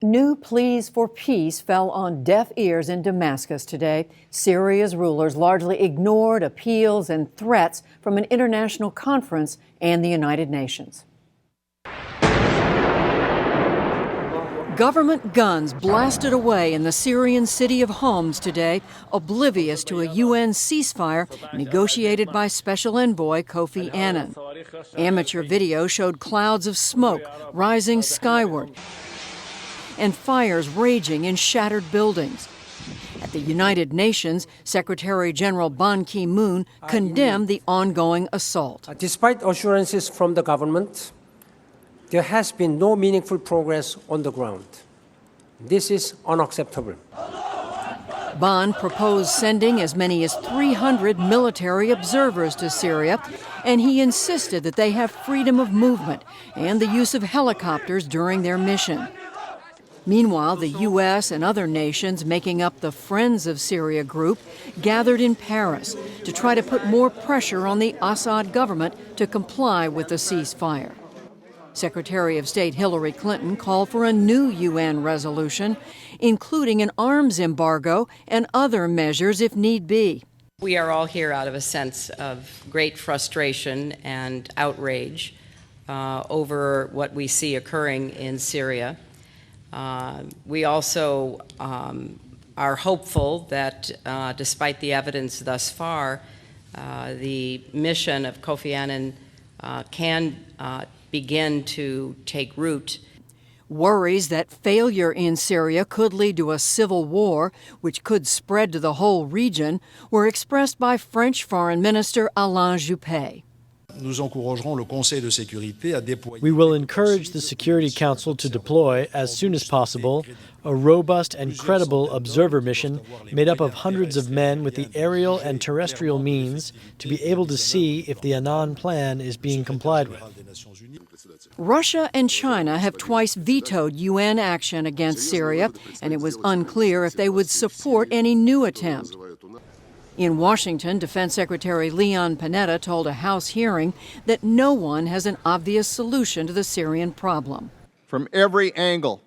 New pleas for peace fell on deaf ears in Damascus today. Syria's rulers largely ignored appeals and threats from an international conference and the United Nations. Government guns blasted away in the Syrian city of Homs today, oblivious to a UN ceasefire negotiated by Special Envoy Kofi Annan. Amateur video showed clouds of smoke rising skyward and fires raging in shattered buildings. At the United Nations, Secretary General Ban Ki-moon condemned the ongoing assault. Despite assurances from the government, there has been no meaningful progress on the ground. This is unacceptable. Ban proposed sending as many as 300 military observers to Syria, and he insisted that they have freedom of movement and the use of helicopters during their mission. Meanwhile, the U.S. and other nations making up the Friends of Syria group gathered in Paris to try to put more pressure on the Assad government to comply with the ceasefire. Secretary of State Hillary Clinton called for a new UN resolution, including an arms embargo and other measures if need be. We are all here out of a sense of great frustration and outrage over what we see occurring in Syria. We also are hopeful that despite the evidence thus far, the mission of Kofi Annan can begin to take root. Worries that failure in Syria could lead to a civil war, which could spread to the whole region, were expressed by French Foreign Minister Alain Juppé. We will encourage the Security Council to deploy, as soon as possible, a robust and credible observer mission made up of hundreds of men with the aerial and terrestrial means to be able to see if the Annan plan is being complied with. Russia and China have twice vetoed UN action against Syria, and it was unclear if they would support any new attempt. In Washington, Defense Secretary Leon Panetta told a House hearing that no one has an obvious solution to the Syrian problem. From every angle,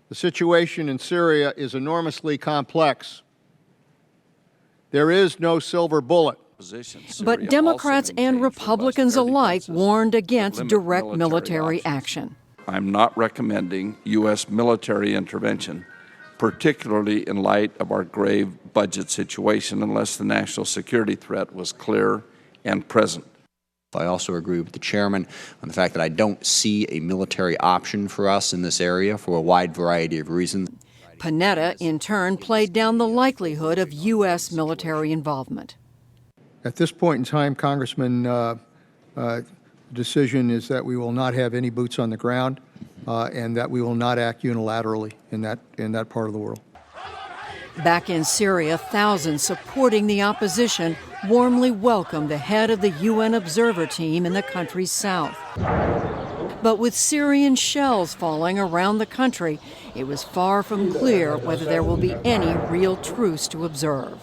the situation in Syria is enormously complex. There is no silver bullet. But Democrats and Republicans alike warned against direct military action. I'm not recommending U.S. military intervention, particularly in light of our grave budget situation, unless the national security threat was clear and present. I also agree with the chairman on the fact that I don't see a military option for us in this area for a wide variety of reasons. Panetta, in turn, played down the likelihood of U.S. military involvement. At this point in time, Congressman, the decision is that we will not have any boots on the ground and that we will not act unilaterally in that part of the world. Back in Syria, thousands supporting the opposition warmly welcomed the head of the UN observer team in the country's south. But with Syrian shells falling around the country, it was far from clear whether there will be any real truce to observe.